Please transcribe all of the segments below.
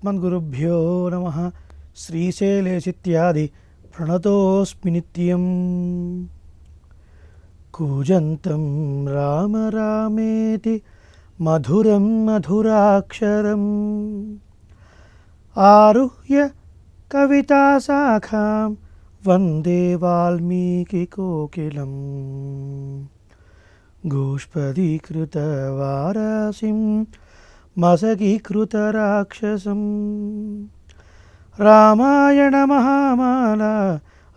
अस्मद्गुरुभ्यो नमः। श्रीशैलेशित्यादि प्रणतोऽस्मि नित्यं। कूजन्तं राम रामेति मधुरं मधुराक्षरम् आरुह्य कविताशाखां वन्दे वाल्मीकिकोकिलं। गोष्पदीकृतवारासिं मशकीकृतराक्षसं रामायणमहामाला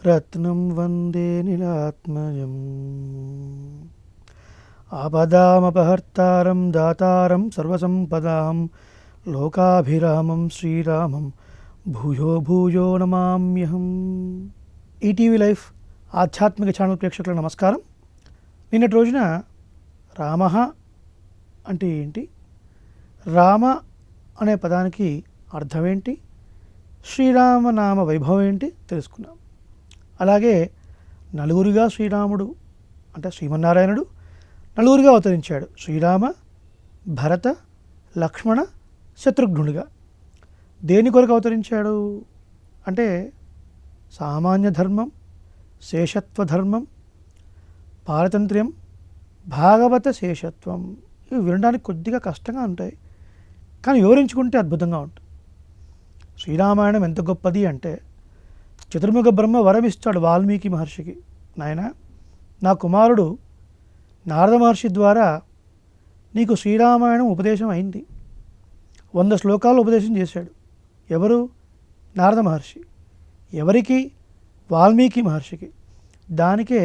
रत्नं वन्दे नीलात्मजम्। आपदामपहर्तारं दातारं सर्वसम्पदां లోకాభిరామం శ్రీరామం భూయో భూయో నమామ్యహం. ఈటీవీ లైఫ్ ఆధ్యాత్మిక ఛానల్ ప్రేక్షకులకు నమస్కారం. నిన్నటి రోజున రామ అంటే ఏంటి, రామ అనే పదానికి అర్థం ఏంటి, శ్రీరామనామ వైభవం ఏంటి తెలుసుకున్నాం. అలాగే నలుగురిగా శ్రీరాముడు అంటే శ్రీమన్నారాయణుడు నలుగురిగా అవతరించాడు. శ్రీరామ, భరత, లక్ష్మణ, శత్రుఘ్నుడిగా. దేని కొరకు అవతరించాడు అంటే సామాన్య ధర్మం, శేషత్వ ధర్మం, పారతంత్ర్యం, భాగవత శేషత్వం. ఇవి వినడానికి కొద్దిగా కష్టంగా ఉంటాయి, కానీ వివరించుకుంటే అద్భుతంగా ఉంటుంది. శ్రీరామాయణం ఎంత గొప్పది అంటే చతుర్ముఖ బ్రహ్మ వరం ఇస్తాడు వాల్మీకి మహర్షికి. నాయన, నా కుమారుడు నారద మహర్షి ద్వారా నీకు శ్రీరామాయణం ఉపదేశం అయింది. 100 శ్లోకాలు ఉపదేశం చేశాడు. ఎవరు? నారద మహర్షి. ఎవరికి? వాల్మీకి మహర్షికి. దానికే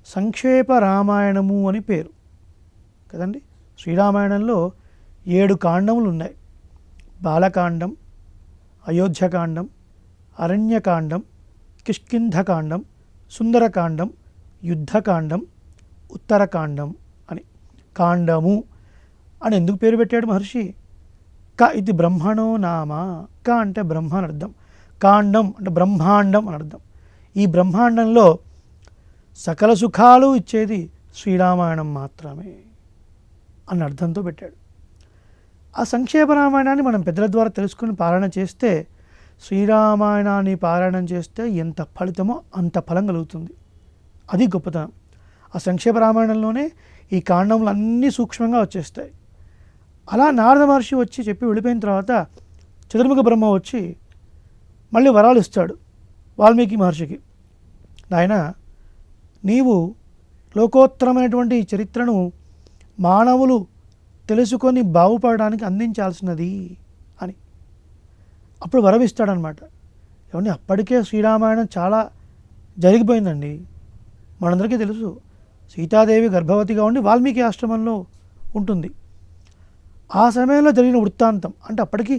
సంక్షేప రామాయణము అని పేరు కదండి. శ్రీరామాయణంలో 7 కాండములు ఉన్నాయి. బాలకాండం, అయోధ్యకాండం, అరణ్యకాండం, కిష్కింధకాండం, సుందరకాండం, యుద్ధకాండం, ఉత్తరకాండం అని. కాండము అని ఎందుకు పేరు పెట్టాడు మహర్షి? క ఇది బ్రహ్మణో నామ. క అంటే బ్రహ్మ అని అర్థం. కాండం అంటే బ్రహ్మాండం అని అర్థం. ఈ బ్రహ్మాండంలో సకల సుఖాలు ఇచ్చేది శ్రీరామాయణం మాత్రమే అన్న అర్థంతో పెట్టాడు. ఆ సంక్షేప రామాయణాన్ని మనం పెద్దల ద్వారా తెలుసుకుని పారాయణ చేస్తే, శ్రీరామాయణాన్ని పారాయణం చేస్తే ఎంత ఫలితమో అంత ఫలం కలుగుతుంది. అది గొప్పతనం. ఆ సంక్షేప రామాయణంలోనే ఈ కాండములు అన్నీ సూక్ష్మంగా వచ్చేస్తాయి. అలా నారద మహర్షి వచ్చి చెప్పి వెళ్ళిపోయిన తర్వాత చతుర్ముఖ బ్రహ్మ వచ్చి మళ్ళీ వరాలు ఇస్తాడు వాల్మీకి మహర్షికి. నాయన, నీవు లోకోత్తరమైనటువంటి ఈ చరిత్రను మానవులు తెలుసుకొని బాగుపడడానికి అందించాల్సినది అని అప్పుడు వరం ఇస్తాడనమాట. ఏమంటే అప్పటికే శ్రీరామాయణం చాలా జరిగిపోయిందండి. మనందరికీ తెలుసు, సీతాదేవి గర్భవతిగా ఉండి వాల్మీకి ఆశ్రమంలో ఉంటుంది. ఆ సమయంలో జరిగిన వృత్తాంతం అంటే అప్పటికి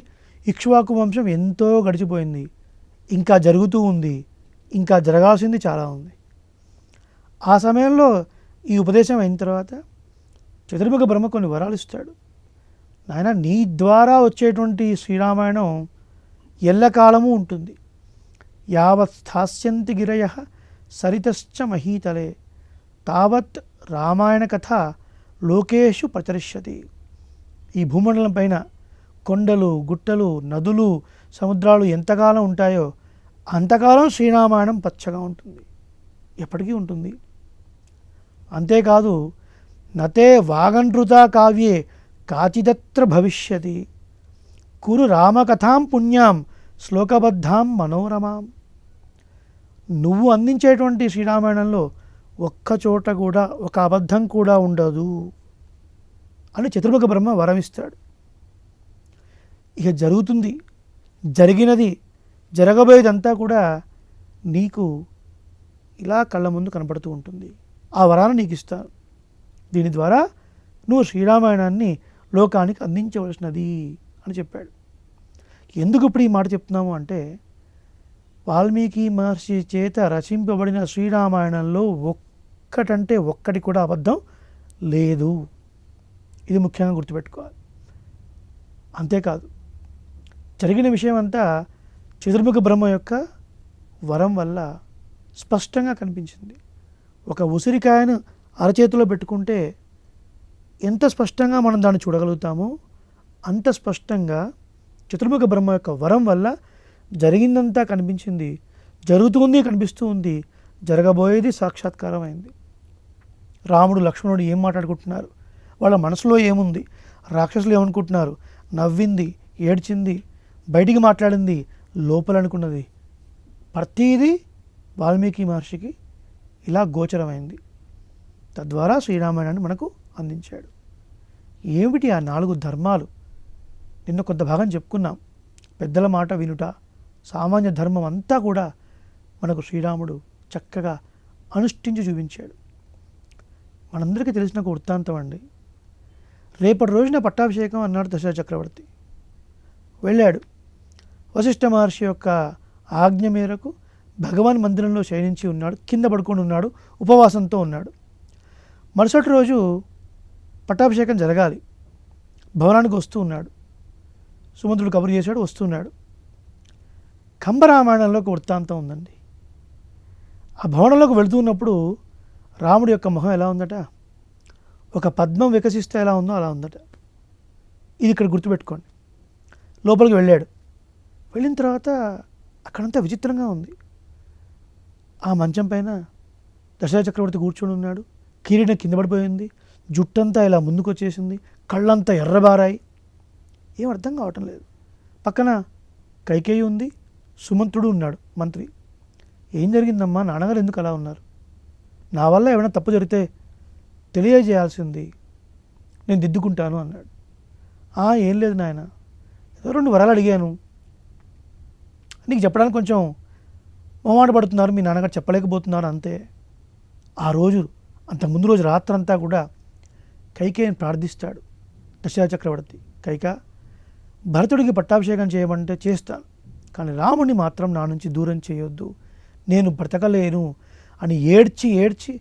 ఇక్ష్వాకు వంశం ఎంతో గడిచిపోయింది, ఇంకా జరుగుతూ ఉంది, ఇంకా జరగాల్సింది చాలా ఉంది. ఆ సమయంలో ఈ ఉపదేశం అయిన తర్వాత చతుర్ముఖ బ్రహ్మ కొన్ని వరాలు ఇస్తాడు. నాయన, నీ ద్వారా వచ్చేటువంటి శ్రీరామాయణం ఎల్లకాలము ఉంటుంది. యావత్ స్థాస్యంతి గిరయః సరితశ్చ మహీతలే తావత్ రామాయణ కథ లోకేషు ప్రచరిష్యతి. ఈ భూమండలం పైన కొండలు, గుట్టలు, నదులు, సముద్రాలు ఎంతకాలం ఉంటాయో అంతకాలం శ్రీరామాయణం పచ్చగా ఉంటుంది, ఎప్పటికీ ఉంటుంది. అంతేకాదు, నతే వాగంట్రుతా కావ్యే కాచిదత్ర భవిష్యతి కురు రామకథాం పుణ్యాం శ్లోకబద్ధాం మనోరమాం. నువ్వు అందించేటువంటి శ్రీరామాయణంలో ఒక్కచోట కూడా ఒక అబద్ధం కూడా ఉండదు అని చతుర్ముఖ బ్రహ్మ వరమిస్తాడు. ఇక జరుగుతుంది, జరిగినది, జరగబోయేదంతా కూడా నీకు ఇలా కళ్ళ ముందు కనపడుతూ ఉంటుంది. ఆ వరాన్ని నీకు ఇస్తాను. దీని ద్వారా నువ్వు శ్రీరామాయణాన్ని లోకానికి అందించవలసినది అని చెప్పాడు. ఎందుకు ఇప్పుడు ఈ మాట చెప్తున్నాము అంటే, వాల్మీకి మహర్షి చేత రచింపబడిన శ్రీరామాయణంలో ఒక్కటంటే ఒక్కటి కూడా అబద్ధం లేదు. ఇది ముఖ్యంగా గుర్తుపెట్టుకోవాలి. అంతేకాదు, జరిగిన విషయం అంతా చతుర్ముఖ బ్రహ్మ యొక్క వరం వల్ల స్పష్టంగా కనిపించింది. ఒక ఉసిరికాయను అరచేతిలో పెట్టుకుంటే ఎంత స్పష్టంగా మనం దాన్ని చూడగలుగుతామో అంత స్పష్టంగా చతుర్ముఖ బ్రహ్మ యొక్క వరం వల్ల జరిగిందంతా కనిపించింది, జరుగుతుంది కనిపిస్తూ ఉంది, జరగబోయేది సాక్షాత్కారం అయింది. రాముడు లక్ష్మణుడు ఏం మాట్లాడుకుంటున్నారు, వాళ్ళ మనసులో ఏముంది, రాక్షసులు ఏమనుకుంటున్నారు, నవ్వింది, ఏడ్చింది, బయటికి మాట్లాడింది, లోపల అనుకున్నది, ప్రతీది వాల్మీకి మహర్షికి ఇలా గోచరమైంది. తద్వారా శ్రీరామాయణాన్ని మనకు అందించాడు. ఏమిటి ఆ 4 ధర్మాలు? నిన్న కొంత భాగం చెప్పుకున్నాం. పెద్దల మాట వినుట, సామాన్య ధర్మం అంతా కూడా మనకు శ్రీరాముడు చక్కగా అనుష్ఠించి చూపించాడు. మనందరికీ తెలిసిన ఒక వృత్తాంతం అండి. రేపటి రోజున పట్టాభిషేకం అన్నాడు దశరథ చక్రవర్తి. వెళ్ళాడు. వశిష్ఠ మహర్షి యొక్క ఆజ్ఞ మేరకు భగవాన్ మందిరంలో శయనించి ఉన్నాడు, కింద పడుకొని ఉన్నాడు, ఉపవాసంతో ఉన్నాడు. మరుసటి రోజు పట్టాభిషేకం జరగాలి. భవనానికి వస్తూ ఉన్నాడు. సుమంత్రుడు కబురు చేశాడు, వస్తున్నాడు. కంబరామాయణంలో ఒక వృత్తాంతం ఉందండి. ఆ భవనంలోకి వెళుతూ ఉన్నప్పుడు రాముడి యొక్క మొహం ఎలా ఉందట, ఒక పద్మం వికసిస్తే ఎలా ఉందో అలా ఉందట. ఇది ఇక్కడ గుర్తుపెట్టుకోండి. లోపలికి వెళ్ళాడు. వెళ్ళిన తర్వాత అక్కడంతా విచిత్రంగా ఉంది. ఆ మంచం పైన దశరథ చక్రవర్తి కూర్చొని ఉన్నాడు. కిరీటం కింద పడిపోయింది, జుట్టంతా ఇలా ముందుకు వచ్చేసింది, కళ్ళంతా ఎర్రబారాయి. ఏం అర్థం కావటం లేదు. పక్కన కైకేయి ఉంది, సుమంత్రుడు ఉన్నాడు మంత్రి. ఏం జరిగిందమ్మా, నాన్నగారు ఎందుకు అలా ఉన్నారు? నా వల్ల ఏమైనా తప్పు జరిగితే తెలియజేయాల్సింది, నేను దిద్దుకుంటాను అన్నాడు. ఏం లేదు నాయన, ఏదో 2 వరాలు అడిగాను, నీకు చెప్పడానికి కొంచెం మొహమాట పడుతున్నారు, మీ నాన్నగారు చెప్పలేకపోతున్నారు అంతే. ఆ రోజు అంతకుముందు రోజు రాత్రంతా కూడా కైకేయిని ప్రార్థిస్తాడు దశరథ చక్రవర్తి. కైక, భరతుడికి పట్టాభిషేకం చేయమంటే చేస్తాను, కానీ రాముడిని మాత్రం నా నుంచి దూరం చేయొద్దు, నేను బ్రతకలేను అని ఏడ్చి ఏడ్చి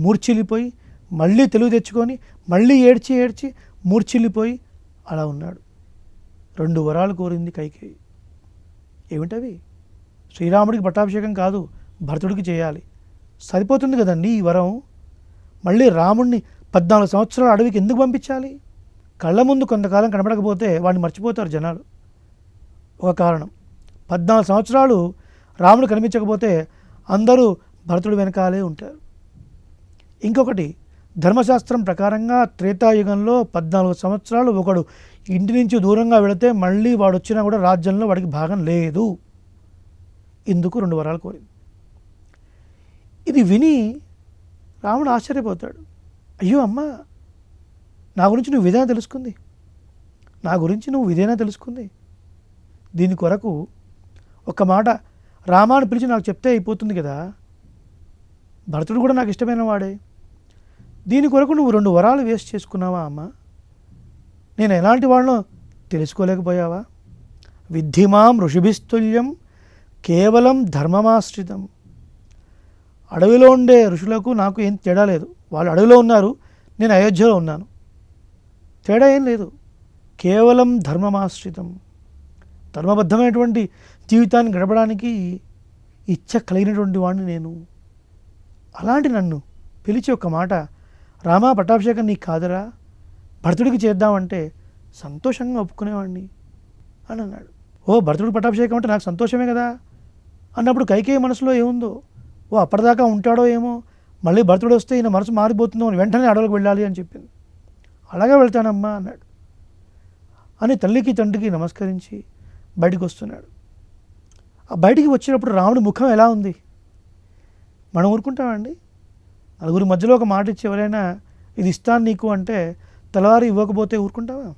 మూర్ఛిల్లిపోయి మళ్ళీ తెలివి తెచ్చుకొని మళ్ళీ ఏడ్చి ఏడ్చి మూర్ఛిల్లిపోయి అలా ఉన్నాడు. 2 వరాలు కోరింది కైకేయి. ఏమిటవి? శ్రీరాముడికి పట్టాభిషేకం కాదు, భరతుడికి చేయాలి. సరిపోతుంది కదండి ఈ వరం. మళ్ళీ రాముడిని 14 సంవత్సరాలు అడవికి ఎందుకు పంపించాలి? కళ్ళ ముందు కొంతకాలం కనబడకపోతే వాడిని మర్చిపోతారు జనాలు. ఒక కారణం. 14 సంవత్సరాలు రాముడు కనిపించకపోతే అందరూ భరతుడి వెనకాలే ఉంటారు. ఇంకొకటి, ధర్మశాస్త్రం ప్రకారంగా త్రేతాయుగంలో 14 సంవత్సరాలు ఒకడు ఇంటి నుంచి దూరంగా వెళితే మళ్ళీ వాడు వచ్చినా కూడా రాజ్యంలో వాడికి భాగం లేదు. ఇందుకు 2 వరాలు కోరింది. ఇది విని రాముడు ఆశ్చర్యపోతాడు. అయ్యో అమ్మ, నా గురించి నువ్వు ఇదేనా తెలుసుకుంది, నా గురించి నువ్వు ఇదేనా తెలుసుకుంది? దీని కొరకు ఒక మాట రామాను పిలిచి నాకు చెప్తే అయిపోతుంది కదా, భరతుడు కూడా నాకు ఇష్టమైన వాడే, దీని కొరకు నువ్వు 2 వరాలు వేస్ట్ చేసుకున్నావా అమ్మ? నేను ఎలాంటి వాళ్ళనో తెలుసుకోలేకపోయావా? విద్ధిమాం ఋషిభిస్తుల్యం కేవలం ధర్మమాశ్రితం. అడవిలో ఉండే ఋషులకు నాకు ఏం తేడా లేదు. వాళ్ళు అడవిలో ఉన్నారు, నేను అయోధ్యలో ఉన్నాను, తేడా ఏం లేదు. కేవలం ధర్మమాశ్రితం. ధర్మబద్ధమైనటువంటి జీవితాన్ని గడపడానికి ఇచ్చ కలిగినటువంటి వాడిని నేను. అలాంటి నన్ను పిలిచి ఒక మాట, రామా పట్టాభిషేకం నీకు కాదరా, భరతుడికి చేద్దామంటే సంతోషంగా ఒప్పుకునేవాడిని అని అన్నాడు. భరతుడికి పట్టాభిషేకం అంటే నాకు సంతోషమే కదా అన్నప్పుడు కైకేయి మనసులో ఏముందో, అప్పటిదాకా ఉంటాడో ఏమో, మళ్ళీ భరతుడు వస్తే ఈయన మనసు మారిపోతుందో అని వెంటనే అడవులకు వెళ్ళాలి అని చెప్పింది. అలాగే వెళ్తానమ్మా అన్నాడు. అని తల్లికి తండ్రికి నమస్కరించి బయటికి వస్తున్నాడు. ఆ బయటికి వచ్చినప్పుడు రాముడి ముఖం ఎలా ఉంది? మనం ఊరుకుంటామండి? నలుగురి మధ్యలో ఒక మాట ఇచ్చి ఎవరైనా ఇది ఇస్తాను నీకు అంటే తెల్లవారు ఇవ్వకపోతే ఊరుకుంటావా?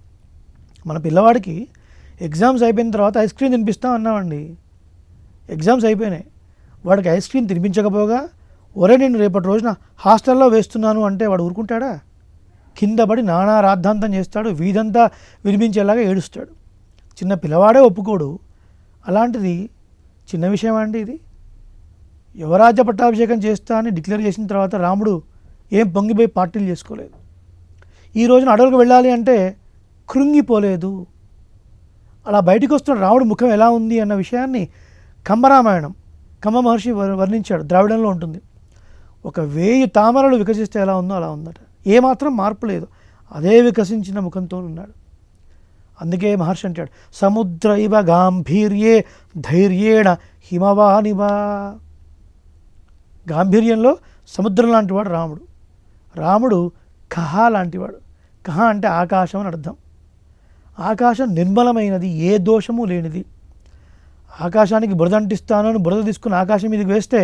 మన పిల్లవాడికి ఎగ్జామ్స్ అయిపోయిన తర్వాత ఐస్ క్రీమ్ తినిపిస్తాం అన్నామండి. ఎగ్జామ్స్ అయిపోయినాయి, వాడికి ఐస్ క్రీమ్ తినిపించకపోగా ఒరే నేను రేపటి రోజున హాస్టల్లో వేస్తున్నాను అంటే వాడు ఊరుకుంటాడా? కింద పడి నానా రాద్ధాంతం చేస్తాడు, వీధంతా వినిపించేలాగా ఏడుస్తాడు. చిన్న పిల్లవాడే ఒప్పుకోడు. అలాంటిది చిన్న విషయం అండి ఇది. యువరాజ్య పట్టాభిషేకం చేస్తా అని డిక్లేర్ చేసిన తర్వాత రాముడు ఏం పొంగిపోయి పార్టీలు చేసుకోలేదు. ఈ రోజున అడవులకు వెళ్ళాలి అంటే కృంగిపోలేదు. అలా బయటికి వస్తున్న రాముడు ముఖం ఎలా ఉంది అన్న విషయాన్ని కంబరామాయణం కంబ మహర్షి వర్ణించాడు. ద్రావిడంలో ఉంటుంది. 1000 తామరలు వికసిస్తే ఎలా ఉందో అలా ఉందట. ఏమాత్రం మార్పు లేదు, అదే వికసించిన ముఖంతో ఉన్నాడు. అందుకే మహర్షి అంటాడు, సముద్ర ఇవ గాంభీర్యే ధైర్యేణ హిమవానివా. గాంభీర్యంలో సముద్రం లాంటివాడు రాముడు. రాముడు కహ లాంటివాడు. కహ అంటే ఆకాశం అని అర్థం. ఆకాశం నిర్మలమైనది, ఏ దోషము లేనిది. ఆకాశానికి బురద అంటిస్తానని బురద తీసుకుని ఆకాశం మీదకి వేస్తే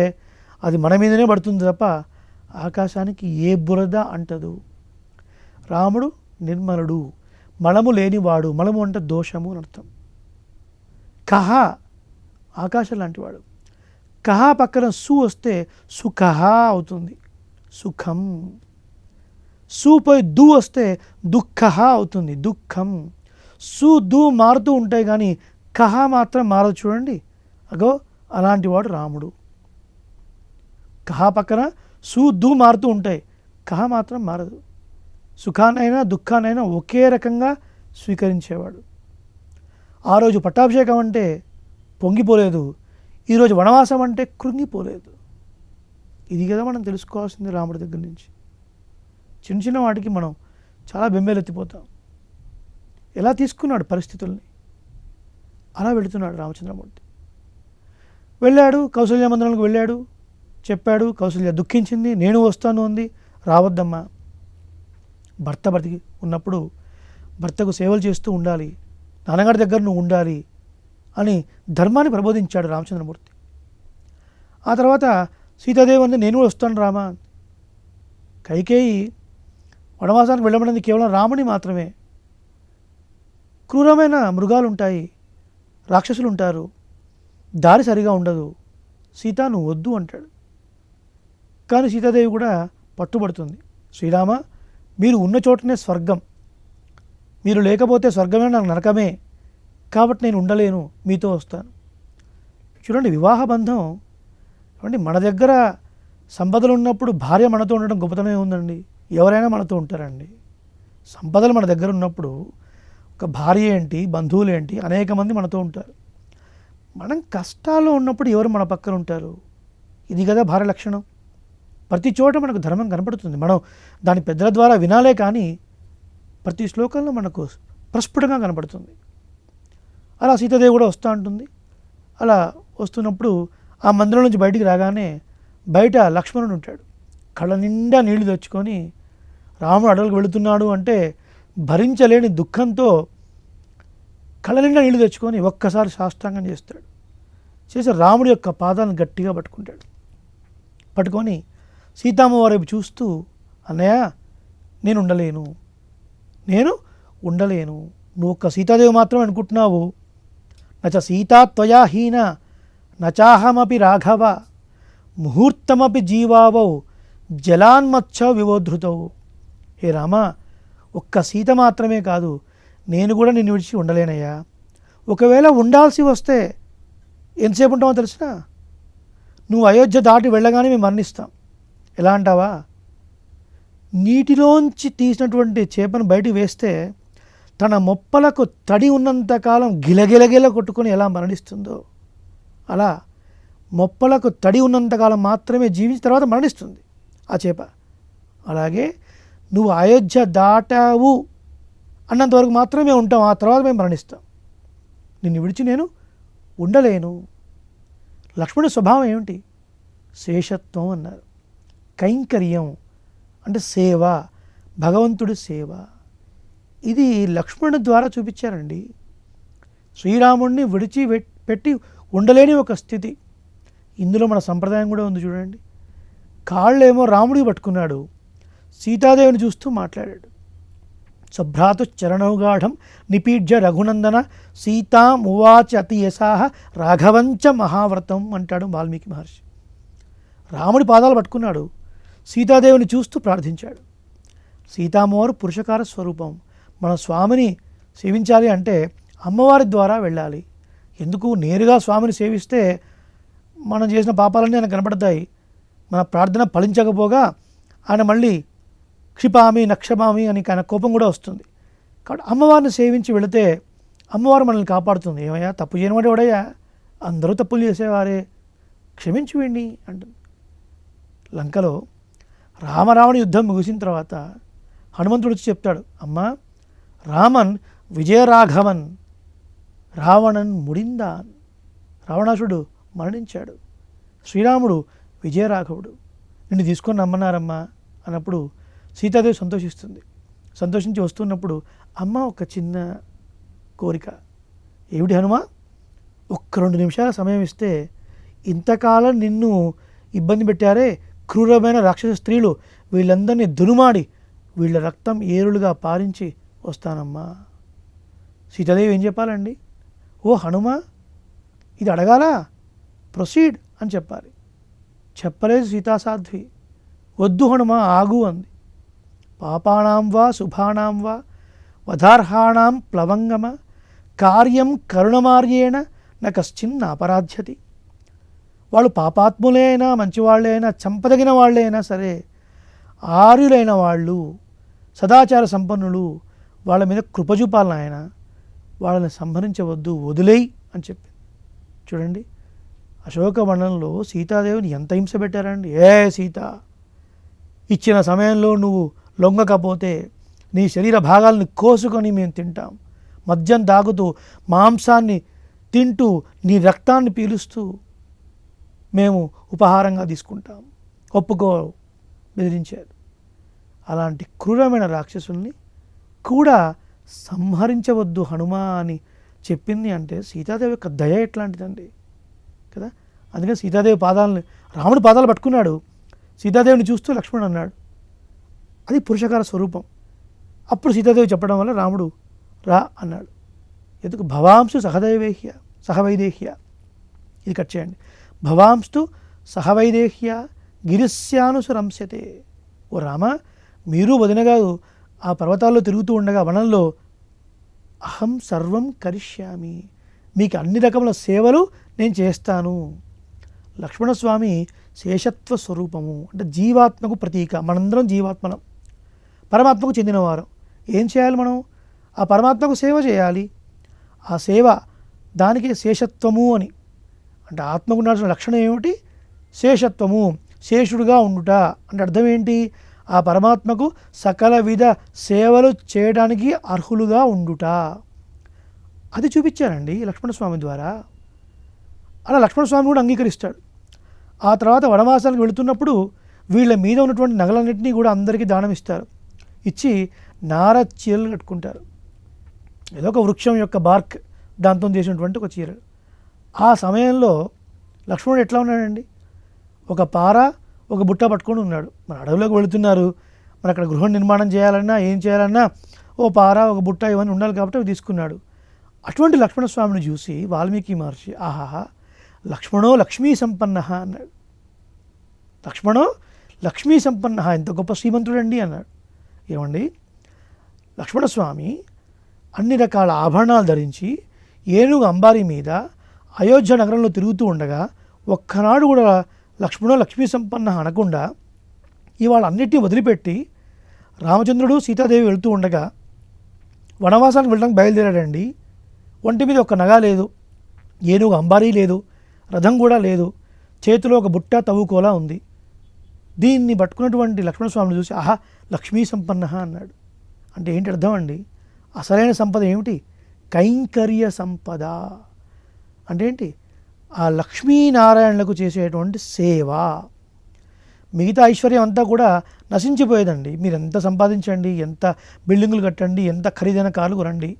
అది మన మీదనే పడుతుంది తప్ప ఆకాశానికి ఏ బురద అంటదు. రాముడు నిర్మలుడు, మలము లేనివాడు. మలము అంటే దోషము అని అర్థం. కహ ఆకాశం లాంటివాడు. కహ పక్కన సు వస్తే సుఖహ అవుతుంది, సుఖం. సు పోయి దు వస్తే దుఃఖహ అవుతుంది, దుఃఖం. సు దు మారుతూ ఉంటాయి కానీ కహ మాత్రం మారదు. చూడండి, అగో అలాంటి వాడు రాముడు. కహ పక్కన సు దు మారుతూ ఉంటాయి, కహ మాత్రం మారదు. సుఖాన్నైనా దుఃఖాన్నైనా ఒకే రకంగా స్వీకరించేవాడు. ఆ రోజు పట్టాభిషేకం అంటే పొంగిపోలేదు, ఈరోజు వనవాసం అంటే కృంగిపోలేదు. ఇది కదా మనం తెలుసుకోవాల్సింది రాముడి దగ్గర నుంచి. చిన్న చిన్న వాటికి మనం చాలా బెంబేలెత్తిపోతాం. ఎలా తీసుకున్నాడు పరిస్థితుల్ని, అలా వెళుతున్నాడు రామచంద్రమూర్తి. వెళ్ళాడు, కౌసల్య మందిరానికి వెళ్ళాడు, చెప్పాడు. కౌసల్య దుఃఖించింది, నేను వస్తాను అంది. రావద్దమ్మా, భర్త బతికి ఉన్నప్పుడు భర్తకు సేవలు చేస్తూ ఉండాలి, నాన్నగారి దగ్గర నువ్వు ఉండాలి అని ధర్మాన్ని ప్రబోధించాడు రామచంద్రమూర్తి. ఆ తర్వాత సీతాదేవి నేను వస్తాను రామా. కైకేయి వనవాసానికి వెళ్ళమన్నది కేవలం రాముని మాత్రమే. క్రూరమైన మృగాలు ఉంటాయి, రాక్షసులు ఉంటారు, దారి సరిగా ఉండదు, సీత నువ్వు వద్దు అంటాడు. కానీ సీతాదేవి కూడా పట్టుబడుతుంది. శ్రీరామ, మీరు ఉన్న చోటనే స్వర్గం, మీరు లేకపోతే స్వర్గమే నాకు నరకమే, కాబట్టి నేను ఉండలేను, మీతో వస్తాను. చూడండి, వివాహ బంధం ఏమండి, మన దగ్గర సంపదలు ఉన్నప్పుడు భార్య మనతో ఉండడం గొప్పతనమే ఉందండి. ఎవరైనా మనతో ఉంటారండి. సంపదలు మన దగ్గర ఉన్నప్పుడు ఒక భార్య ఏంటి, బంధువులు ఏంటి, అనేక మంది మనతో ఉంటారు. మనం కష్టాల్లో ఉన్నప్పుడు ఎవరు మన పక్కన ఉంటారు? ఇది కదా భార్య లక్షణం. ప్రతి చోట మనకు ధర్మం కనపడుతుంది. మనం దాని పెద్దల ద్వారా వినాలే కానీ ప్రతి శ్లోకంలో మనకు ప్రస్ఫుటంగా కనపడుతుంది. అలా సీతాదేవి కూడా వస్తూ ఉంటుంది. అలా వస్తున్నప్పుడు ఆ మందిరం నుంచి బయటికి రాగానే బయట లక్ష్మణుడు ఉంటాడు. కళ్ళ నిండా నీళ్లు తెచ్చుకొని రాముడు అడవులకు వెళుతున్నాడు అంటే భరించలేని దుఃఖంతో కళ్ళ నిండా నీళ్లు తెచ్చుకొని ఒక్కసారి సాష్టాంగం చేస్తాడు. చేసి రాముడి యొక్క పాదాలను గట్టిగా పట్టుకుంటాడు. పట్టుకొని సీతమ్మ వైపు చూస్తూ, అన్నయ్య నేను ఉండలేను, నేను ఉండలేను, నువ్వు ఒక్క సీతాదేవి మాత్రం అనుకుంటున్నావు. నచ సీతా త్వయా హీన నచాహమపి రాఘవ ముహూర్తమపి జీవావౌ జలాన్మచ్చ వివోధృతవు. హే రామ, ఒక్క సీత మాత్రమే కాదు, నేను కూడా నిన్ను విడిచి ఉండలేనయ్యా. ఒకవేళ ఉండాల్సి వస్తే ఎంతసేపు ఉంటామో తెలిసినా, నువ్వు అయోధ్య దాటి వెళ్ళగానే మేము మరణిస్తాం. ఎలా అంటావా? నీటిలోంచి తీసినటువంటి చేపను బయటికి వేస్తే తన మొప్పలకు తడి ఉన్నంతకాలం గిలగిలగిల కొట్టుకొని ఎలా మరణిస్తుందో అలా మొప్పలకు తడి ఉన్నంతకాలం మాత్రమే జీవించిన తర్వాత మరణిస్తుంది ఆ చేప. అలాగే నువ్వు అయోధ్య దాటావు అన్నంతవరకు మాత్రమే ఉంటాం, ఆ తర్వాత మేము మరణిస్తాం. నిన్ను విడిచి నేను ఉండలేను. లక్ష్మణుడి స్వభావం ఏమిటి? శేషత్వం అన్నారు. కైంకర్యం అంటే సేవ, భగవంతుడి సేవ. ఇది లక్ష్మణుడి ద్వారా చూపించారండి. శ్రీరాముడిని విడిచి పెట్టి ఉండలేని ఒక స్థితి. ఇందులో మన సంప్రదాయం కూడా ఉంది చూడండి. కాళ్ళేమో రాముడికి పట్టుకున్నాడు, సీతాదేవిని చూస్తూ మాట్లాడాడు. సభ్రాతు చరణౌగాఢం నిపీడ్య రఘునందన సీతామువాచ అతి యశాహ రాఘవంచ మహావ్రతం అంటాడు వాల్మీకి మహర్షి. రాముడి పాదాలు పట్టుకున్నాడు, సీతాదేవిని చూస్తూ ప్రార్థించాడు. సీతామ్మవారు పురుషకార స్వరూపం. మన స్వామిని సేవించాలి అంటే అమ్మవారి ద్వారా వెళ్ళాలి. ఎందుకు? నేరుగా స్వామిని సేవిస్తే మనం చేసిన పాపాలన్నీ ఆయన కనపడతాయి. మన ప్రార్థన ఫలించకపోగా ఆయన మళ్ళీ క్షిపామి నక్షపామి అని ఆయన కోపం కూడా వస్తుంది. కాబట్టి అమ్మవారిని సేవించి వెళితే అమ్మవారు మనల్ని కాపాడుతుంది. ఏమయ్యా తప్పు చేయనివాడు ఎవడయ్యా, అందరూ తప్పులు చేసేవారే, క్షమించి వెండి అంటుంది. లంకలో రామరావణ యుద్ధం ముగిసిన తర్వాత హనుమంతుడు వచ్చి చెప్తాడు, అమ్మా రామన్ విజయరాఘవన్ రావణన్ ముడిందాన్. రావణాసుడు మరణించాడు, శ్రీరాముడు విజయరాఘవుడు, నిన్ను తీసుకొని రమ్మన్నారమ్మా అన్నప్పుడు సీతాదేవి సంతోషిస్తుంది. సంతోషించి వస్తున్నప్పుడు అమ్మ ఒక చిన్న కోరిక. ఏమిటి హనుమా? ఒక్క 2 నిమిషాల సమయం ఇస్తే, ఇంతకాలం నిన్ను ఇబ్బంది పెట్టారే క్రూరమైన రాక్షస స్త్రీలు, వీళ్ళందరినీ దునుమాడి వీళ్ళ రక్తం ఏరులుగా పారించి వస్తానమ్మా. సీతాదేవి ఏం చెప్పాలండి? ఓ హనుమా, ఇది అడగాలా? ప్రొసీడ్ అని చెప్పాలి. చెప్పలేదు సీతాసాధ్వి. వద్దు హనుమా, ఆగు అంది. పాపానాం వా శుభానాం వా వధార్హాణాం ప్లవంగమ కార్యం కరుణమార్యేణ న కశ్చిన్ అపరాధ్యతి. వాళ్ళు పాపాత్ములే అయినా మంచివాళ్ళే అయినా చంపదగిన వాళ్ళే అయినా సరే, ఆర్యులైన వాళ్ళు సదాచార సంపన్నులు, వాళ్ళ మీద కృప చూపాలని ఆయన, వాళ్ళని సంహరించవద్దు, వదిలేయి అని చెప్పింది. చూడండి, అశోకవనంలో సీతాదేవిని ఎంత హింస పెట్టారండి. ఏ సీత, ఇచ్చిన సమయంలో నువ్వు లొంగకపోతే నీ శరీర భాగాల్ని కోసుకొని మేము తింటాం, మద్యం తాగుతూ మాంసాన్ని తింటూ నీ రక్తాన్ని పీలుస్తూ మేము ఉపహారంగా తీసుకుంటాం, ఒప్పుకో బెదిరించారు. అలాంటి క్రూరమైన రాక్షసుల్ని కూడా సంహరించవద్దు హనుమా అని చెప్పింది. అంటే సీతాదేవి యొక్క దయ ఎట్లాంటిదండి కదా. అందుకని సీతాదేవి పాదాలని, రాముడి పాదాలు పట్టుకున్నాడు. సీతాదేవిని చూస్తూ లక్ష్మణుడు అన్నాడు, అది పురుషకార స్వరూపం. అప్పుడు సీతాదేవి చెప్పడం వల్ల రాముడు రా అన్నాడు. ఎందుకు? భవాంశు సహవైదేహ్య. ఇది కట్ చేయండి. భవాంస్తు సహవైదేహ్య గిరిస్యానుసరంస్యతే. ఓ రామ, మీరు వదిన గారు ఆ పర్వతాల్లో తిరుగుతూ ఉండగా వనంలో అహం సర్వం కరిష్యామి, మీకు అన్ని రకముల సేవలు నేను చేస్తాను. లక్ష్మణస్వామి శేషత్వ స్వరూపము, అంటే జీవాత్మకు ప్రతీక. మనందరం జీవాత్మలం, పరమాత్మకు చెందినవారు. ఏం చేయాలి మనం? ఆ పరమాత్మకు సేవ చేయాలి. ఆ సేవ, దానికి శేషత్వము అని. అంటే ఆత్మకు ఉండాల్సిన లక్షణం ఏమిటి? శేషత్వము, శేషుడుగా ఉండుట. అంటే అర్థం ఏంటి? ఆ పరమాత్మకు సకల విధ సేవలు చేయడానికి అర్హులుగా ఉండుట. అది చూపించారండి లక్ష్మణస్వామి ద్వారా. అలా లక్ష్మణస్వామి కూడా అంగీకరిస్తాడు. ఆ తర్వాత వనవాసానికి వెళుతున్నప్పుడు వీళ్ళ మీద ఉన్నటువంటి నగలన్నింటినీ కూడా అందరికీ దానం ఇస్తారు. ఇచ్చి నార చీరలు కట్టుకుంటారు. ఏదో ఒక వృక్షం యొక్క బార్క్ దాంతో చేసినటువంటి ఒక చీర. ఆ సమయంలో లక్ష్మణుడు ఎట్లా ఉన్నాడండి? ఒక పార, ఒక బుట్ట పట్టుకొని ఉన్నాడు. మన అడవిలోకి వెళుతున్నారు, మన అక్కడ గృహ నిర్మాణం చేయాలన్నా ఏం చేయాలన్నా ఓ పార, ఒక బుట్ట ఇవన్నీ ఉండాలి కాబట్టి అవి తీసుకున్నాడు. అటువంటి లక్ష్మణస్వామిని చూసి వాల్మీకి మహర్షి ఆహాహా లక్ష్మణో లక్ష్మీ సంపన్న అన్నాడు. లక్ష్మణో లక్ష్మీ సంపన్న, ఎంత గొప్ప శ్రీమంతుడండి అన్నాడు. ఏమండి, లక్ష్మణస్వామి అన్ని రకాల ఆభరణాలు ధరించి ఏనుగు అంబారీ మీద అయోధ్య నగరంలో తిరుగుతూ ఉండగా ఒక్కనాడు కూడా లక్ష్మణో లక్ష్మీ సంపన్న అనకుండా ఇవాళ అన్నిటినీ వదిలిపెట్టి రామచంద్రుడు సీతాదేవి వెళుతూ ఉండగా వనవాసానికి వెళ్ళడానికి బయలుదేరాడండి. ఒంటి మీద ఒక్క నగ లేదు, ఏనుగు అంబారీ లేదు, రథం కూడా లేదు, చేతిలో ఒక బుట్ట తవ్వుకోలా ఉంది. దీన్ని పట్టుకున్నటువంటి లక్ష్మణస్వామిని చూసి ఆహా లక్ష్మీ సంపన్న అన్నాడు. అంటే ఏంటి అర్థం అండి? అసలైన సంపద ఏమిటి? కైంకర్య సంపద. అంటే ఏంటి? ఆ లక్ష్మీనారాయణలకు చేసేటువంటి సేవ. మిగతా ఐశ్వర్యం అంతా కూడా నశించిపోయేదండి. మీరు ఎంత సంపాదించండి, ఎంత బిల్డింగులు కట్టండి, ఎంత ఖరీదైన కార్లు కొనండి,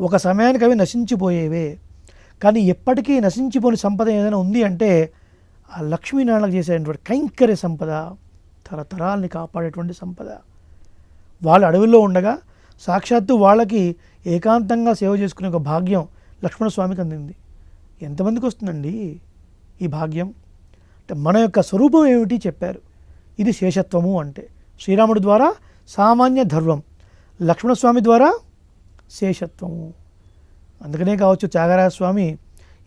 ఒక సమయానికి అవి నశించిపోయేవే. కానీ ఎప్పటికీ నశించిపోని సంపద ఏదైనా ఉంది అంటే ఆ లక్ష్మీనారాయణకు చేసేటువంటి కైంకర్య సంపద, తరతరాల్ని కాపాడేటువంటి సంపద. వాళ్ళు అడవిలో ఉండగా సాక్షాత్తు వాళ్ళకి ఏకాంతంగా సేవ చేసుకునే ఒక భాగ్యం లక్ష్మణస్వామికి అందింది. ఎంతమందికి వస్తుందండి ఈ భాగ్యం? అంటే మన యొక్క స్వరూపం ఏమిటి చెప్పారు. ఇది శేషత్వము. అంటే శ్రీరాముడి ద్వారా సామాన్య ధర్మం, లక్ష్మణస్వామి ద్వారా శేషత్వము. అందుకనే కావచ్చు త్యాగరాజస్వామి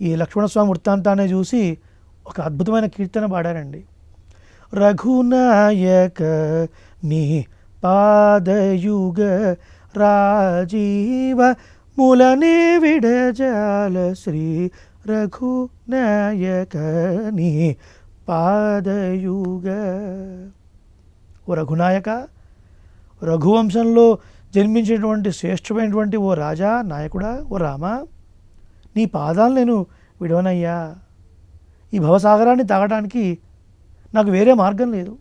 ఈ లక్ష్మణస్వామి వృత్తాంతాన్ని చూసి ఒక అద్భుతమైన కీర్తన పాడారండి. రఘునాయక నీ పాదయుగ రాజీవ ములనే విడజాల శ్రీ రఘునాయక నీ పాదయుగ. ఓ రఘునాయక, రఘువంశంలో జన్మించినటువంటి శ్రేష్ఠమైనటువంటి ఓ రాజా, నాయకుడా, ఓ రామా, నీ పాదాలు నేను విడవనయ్యా. ఈ భవసాగరాన్ని తాగడానికి నాకు వేరే మార్గం లేదు.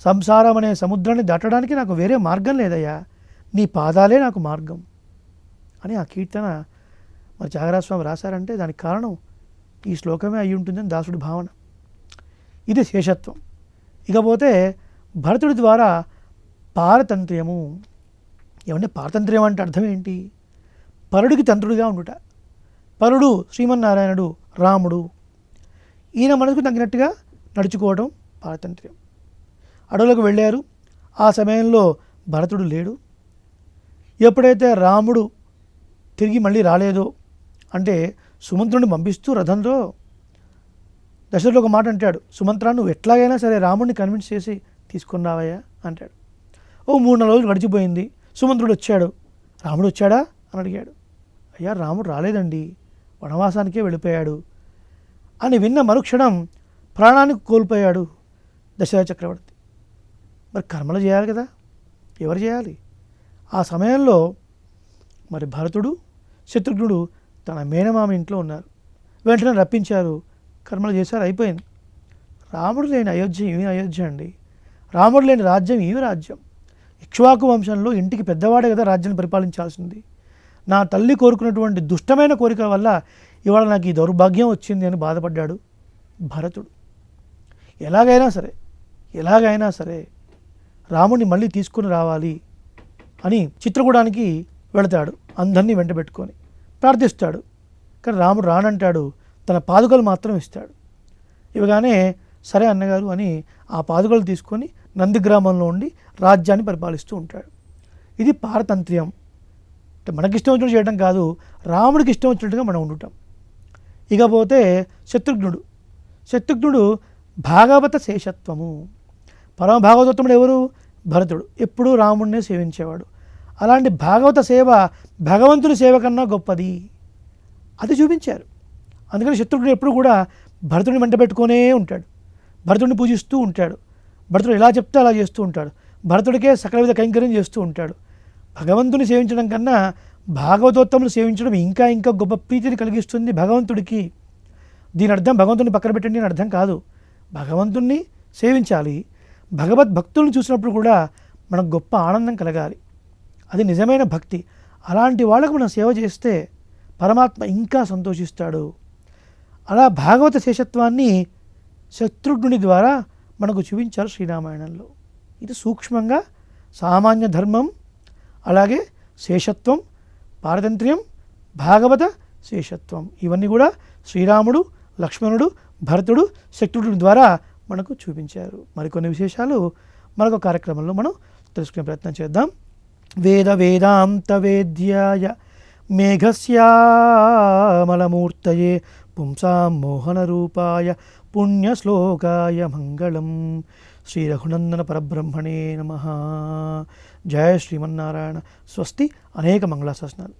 సంసారం అనే సముద్రాన్ని దాటడానికి నాకు వేరే మార్గం లేదయ్యా. నీ పాదాలే నాకు మార్గం అని ఆ కీర్తన మరి త్యాగరాజ స్వామి రాశారంటే దానికి కారణం ఈ శ్లోకమే అయి ఉంటుందని దాసుడి భావన. ఇది శేషత్వం. ఇకపోతే భరతుడి ద్వారా పారతంత్ర్యము. ఏమంటే పారతంత్ర్యం అంటే అర్థం ఏంటి? పరుడికి తంత్రుడిగా ఉండుట. పరుడు శ్రీమన్నారాయణుడు, రాముడు. ఈయన మనసుకు తగ్గినట్టుగా నడుచుకోవడం పారతంత్ర్యం. అడవులకు వెళ్ళారు. ఆ సమయంలో భరతుడు లేడు. ఎప్పుడైతే రాముడు తిరిగి మళ్ళీ రాలేదో అంటే సుమంత్రుడిని పంపిస్తూ రథంలో దశరథుడు ఒక మాట అంటాడు, సుమంత్ర నువ్వు ఎట్లాగైనా సరే రాముడిని కన్విన్స్ చేసి తీసుకుని రావయ్యా అంటాడు. ఓ 3-4 రోజులు గడిచిపోయింది. సుమంత్రుడు వచ్చాడు. రాముడు వచ్చాడా అని అడిగాడు. అయ్యా రాముడు రాలేదండి, వనవాసానికే వెళ్ళిపోయాడు అని విన్న మరుక్షణం ప్రాణానికి కోల్పోయాడు దశరథ చక్రవర్తి. మరి కర్మలు చేయాలి కదా, ఎవరు చేయాలి? ఆ సమయంలో మరి భరతుడు, శత్రుఘ్నుడు తన మేనమామ ఇంట్లో ఉన్నారు. వెంటనే రప్పించారు, కర్మలు చేశారు, అయిపోయింది. రాముడు లేని అయోధ్య ఏమి అయోధ్య అండి? రాముడు లేని రాజ్యం ఏమి రాజ్యం? ఇక్ష్వాకు వంశంలో ఇంటికి పెద్దవాడే కదా రాజ్యాన్ని పరిపాలించాల్సింది. నా తల్లి కోరుకున్నటువంటి దుష్టమైన కోరిక వల్ల ఇవాళ నాకు ఈ దౌర్భాగ్యం వచ్చింది అని బాధపడ్డాడు భరతుడు. ఎలాగైనా సరే రాముడిని మళ్ళీ తీసుకుని రావాలి అని చిత్రకూడానికి వెళతాడు. అందరినీ వెంట పెట్టుకొని ప్రార్థిస్తాడు. కానీ రాముడు రానంటాడు. తన పాదుకలు మాత్రం ఇస్తాడు. ఇవగానే సరే అన్నగారు అని ఆ పాదుకలు తీసుకొని నందిగ్రామంలో ఉండి రాజ్యాన్ని పరిపాలిస్తూ ఉంటాడు. ఇది పారతంత్ర్యం. అంటే మనకిష్టం వచ్చినట్టు చేయడం కాదు, రాముడికి ఇష్టం వచ్చినట్టుగా మనం ఉండుతాం. ఇకపోతే శత్రుఘ్నుడు భాగవత శేషత్వము. పరమ భాగవతోత్తముడు ఎవరు? భరతుడు. ఎప్పుడూ రాముడినే సేవించేవాడు. అలాంటి భాగవత సేవ భగవంతుని సేవ కన్నా గొప్పది, అది చూపించారు. అందుకని శత్రుఘ్నుడు ఎప్పుడు కూడా భరతుడిని వెంట పెట్టుకునే ఉంటాడు. భరతుడిని పూజిస్తూ ఉంటాడు. భరతుడు ఎలా చెప్తే అలా చేస్తూ ఉంటాడు. భరతుడికే సకల విధ కైంకర్యం చేస్తూ ఉంటాడు. భగవంతుని సేవించడం కన్నా భాగవతోత్తములు సేవించడం ఇంకా ఇంకా గొప్ప ప్రీతిని కలిగిస్తుంది భగవంతుడికి. దీని అర్థం భగవంతుని పక్కన పెట్టండి అని అర్థం కాదు. భగవంతుణ్ణి సేవించాలి. భగవద్భక్తులను చూసినప్పుడు కూడా మనకు గొప్ప ఆనందం కలగాలి. అది నిజమైన భక్తి. అలాంటి వాళ్ళకు మనం సేవ చేస్తే పరమాత్మ ఇంకా సంతోషిస్తాడు. అలా భాగవత శేషత్వాన్ని శత్రుఘ్నుని ద్వారా మనకు చూపించారు శ్రీరామాయణంలో. ఇది సూక్ష్మంగా సామాన్య ధర్మం, అలాగే శేషత్వం, పారతంత్ర్యం, భాగవత శేషత్వం, ఇవన్నీ కూడా శ్రీరాముడు, లక్ష్మణుడు, భరతుడు, శత్రుఘ్నుడి ద్వారా మనకు చూపించారు. మరికొన్ని విశేషాలు మరొక కార్యక్రమంలో మనం తెలుసుకునే ప్రయత్నం చేద్దాం. వేద వేదాంత వేద్యాయ మేఘశ్యామలమూర్తయే పుంసాం మోహన రూపాయ పుణ్యశ్లోకాయ మంగళం. శ్రీ రఘునందన పరబ్రహ్మణే నమః. జయ శ్రీమన్నారాయణ. స్వస్తి. అనేక మంగళాశాసనాలు.